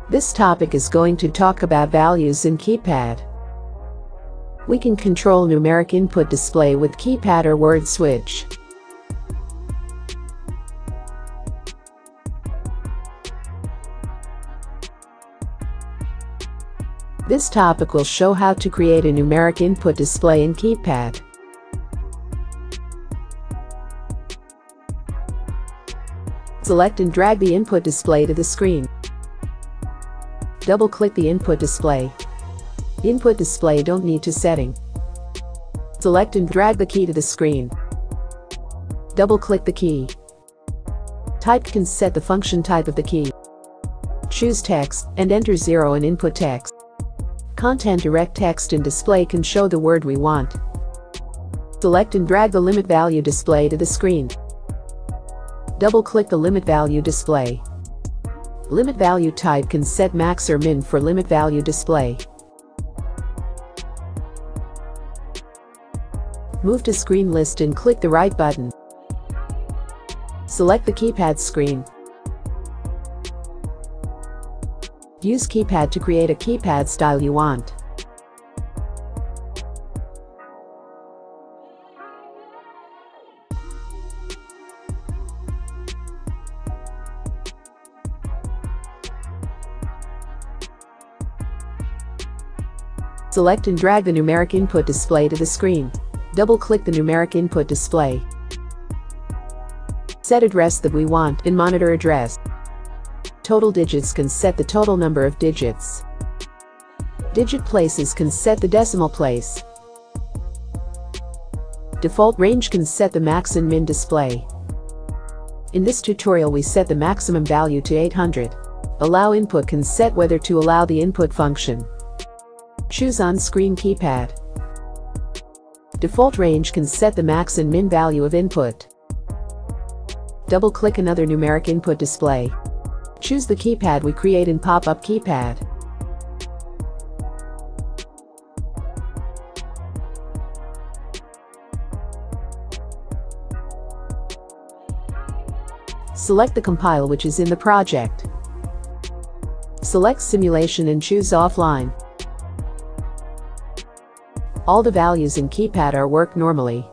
This topic is going to talk about values in keypad. We can control numeric input display with keypad or word switch. This topic will show how to create a numeric input display in keypad. Select and drag the input display to the screen. Double-click the input display. Input display don't need to setting. Select and drag the key to the screen. Double-click the key. Type can set the function type of the key. Choose text and enter 0 in input text. Content direct text in display can show the word we want. Select and drag the limit value display to the screen. Double-click the limit value display. Limit value type can set max or min for limit value display. Move to screen list and click the right button. Select the keypad screen. Use keypad to create a keypad style you want. Select and drag the numeric input display to the screen. Double-click the numeric input display. Set address that we want in monitor address. Total digits can set the total number of digits. Digit places can set the decimal place. Default range can set the max and min display. In this tutorial we set the maximum value to 800. Allow input can set whether to allow the input function. Choose on-screen keypad. Default range can set the max and min value of input. Double-click another numeric input display. Choose the keypad we create in pop-up keypad. Select the compile which is in the project. Select simulation and choose offline. All the values in keypad are work normally.